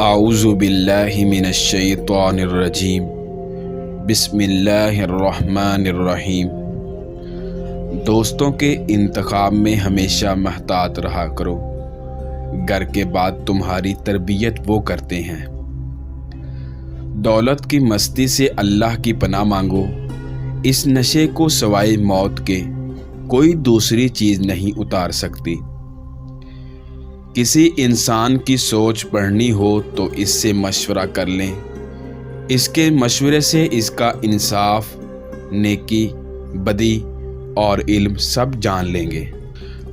اعوذ باللہ من الشیطان الرجیم بسم اللہ الرحمن الرحیم۔ دوستوں کے انتخاب میں ہمیشہ محتاط رہا کرو، گھر کے بعد تمہاری تربیت وہ کرتے ہیں۔ دولت کی مستی سے اللہ کی پناہ مانگو، اس نشے کو سوائے موت کے کوئی دوسری چیز نہیں اتار سکتی۔ کسی انسان کی سوچ پڑھنی ہو تو اس سے مشورہ کر لیں، اس کے مشورے سے اس کا انصاف، نیکی، بدی اور علم سب جان لیں گے۔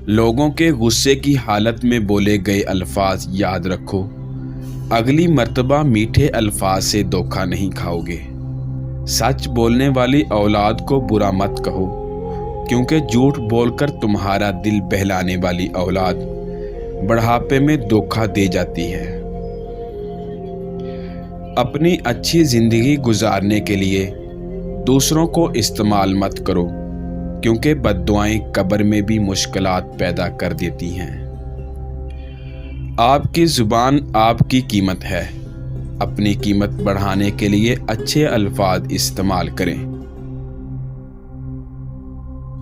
لوگوں کے غصے کی حالت میں بولے گئے الفاظ یاد رکھو، اگلی مرتبہ میٹھے الفاظ سے دھوکہ نہیں کھاؤ گے۔ سچ بولنے والی اولاد کو برا مت کہو، کیونکہ جھوٹ بول کر تمہارا دل بہلانے والی اولاد بڑھاپے میں دھوکہ دے جاتی ہے۔ اپنی اچھی زندگی گزارنے کے لیے دوسروں کو استعمال مت کرو، کیونکہ بد دعائیں قبر میں بھی مشکلات پیدا کر دیتی ہیں۔ آپ کی زبان آپ کی قیمت ہے، اپنی قیمت بڑھانے کے لیے اچھے الفاظ استعمال کریں۔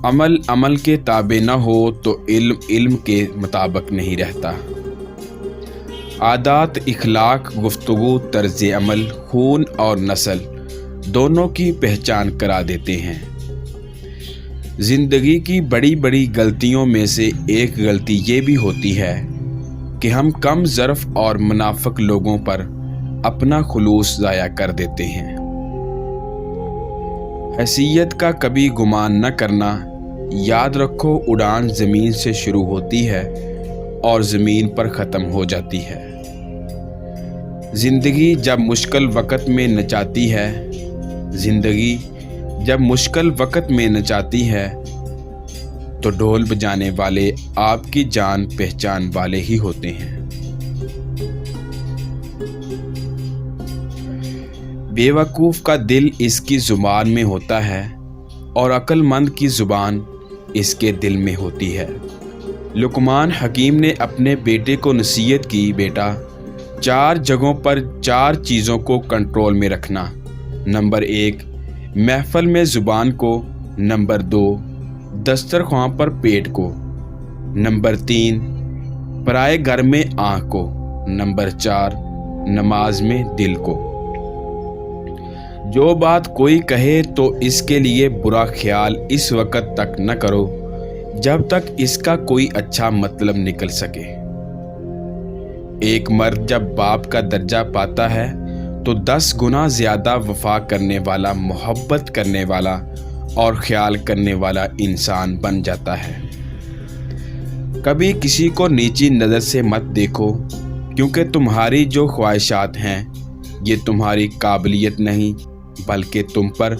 عمل کے تابع نہ ہو تو علم کے مطابق نہیں رہتا۔ عادات، اخلاق، گفتگو، طرز عمل، خون اور نسل دونوں کی پہچان کرا دیتے ہیں۔ زندگی کی بڑی بڑی غلطیوں میں سے ایک غلطی یہ بھی ہوتی ہے کہ ہم کم ظرف اور منافق لوگوں پر اپنا خلوص ضائع کر دیتے ہیں۔ حیثیت کا کبھی گمان نہ کرنا، یاد رکھو اڑان زمین سے شروع ہوتی ہے اور زمین پر ختم ہو جاتی ہے۔ زندگی جب مشکل وقت میں نچاتی ہے تو ڈھول بجانے والے آپ کی جان پہچان والے ہی ہوتے ہیں۔ بے وقوف کا دل اس کی زبان میں ہوتا ہے اور عقل مند کی زبان اس کے دل میں ہوتی ہے۔ لقمان حکیم نے اپنے بیٹے کو نصیحت کی، بیٹا 4 جگہوں پر 4 چیزوں کو کنٹرول میں رکھنا۔ نمبر 1 محفل میں زبان کو، نمبر 2 دسترخوان پر پیٹ کو، نمبر 3 پرائے گھر میں آنکھ کو، نمبر 4 نماز میں دل کو۔ جو بات کوئی کہے تو اس کے لیے برا خیال اس وقت تک نہ کرو جب تک اس کا کوئی اچھا مطلب نکل سکے۔ ایک مرد جب باپ کا درجہ پاتا ہے تو 10 گنا زیادہ وفا کرنے والا، محبت کرنے والا اور خیال کرنے والا انسان بن جاتا ہے۔ کبھی کسی کو نیچی نظر سے مت دیکھو، کیونکہ تمہاری جو خواہشات ہیں یہ تمہاری قابلیت نہیں بلکہ تم پر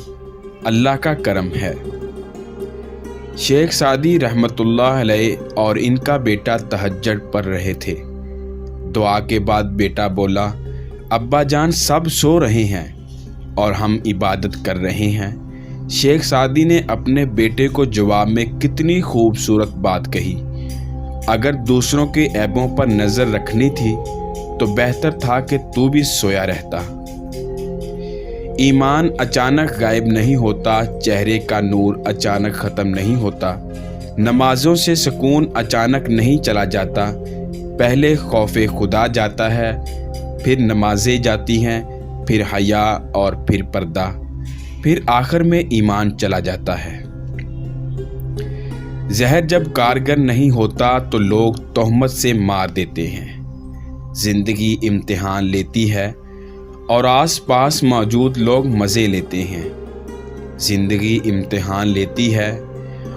اللہ کا کرم ہے۔ شیخ سعدی رحمۃ اللہ علیہ اور ان کا بیٹا تہجد پڑھ رہے تھے۔ دعا کے بعد بیٹا بولا، ابا جان سب سو رہے ہیں اور ہم عبادت کر رہے ہیں۔ شیخ سعدی نے اپنے بیٹے کو جواب میں کتنی خوبصورت بات کہی، اگر دوسروں کے عیبوں پر نظر رکھنی تھی تو بہتر تھا کہ تو بھی سویا رہتا۔ ایمان اچانک غائب نہیں ہوتا، چہرے کا نور اچانک ختم نہیں ہوتا، نمازوں سے سکون اچانک نہیں چلا جاتا۔ پہلے خوف خدا جاتا ہے، پھر نمازیں جاتی ہیں، پھر حیا اور پھر پردہ، پھر آخر میں ایمان چلا جاتا ہے۔ زہر جب کارگر نہیں ہوتا تو لوگ تہمت سے مار دیتے ہیں۔ زندگی امتحان لیتی ہے اور آس پاس موجود لوگ مزے لیتے ہیں۔ زندگی امتحان لیتی ہے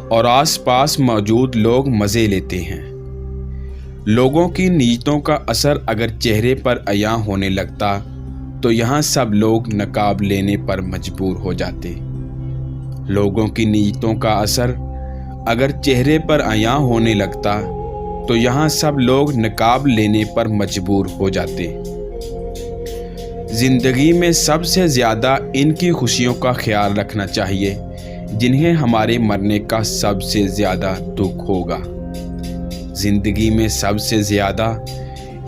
اور آس پاس موجود لوگ مزے لیتے ہیں۔ لوگوں کی نیتوں کا اثر اگر چہرے پر عیاں ہونے لگتا تو یہاں سب لوگ نقاب لینے پر مجبور ہو جاتے۔ لوگوں کی نیتوں کا اثر اگر چہرے پر عیاں ہونے لگتا تو یہاں سب لوگ نقاب لینے پر مجبور ہو جاتے۔ زندگی میں سب سے زیادہ ان کی خوشیوں کا خیال رکھنا چاہیے جنہیں ہمارے مرنے کا سب سے زیادہ دکھ ہوگا۔ زندگی میں سب سے زیادہ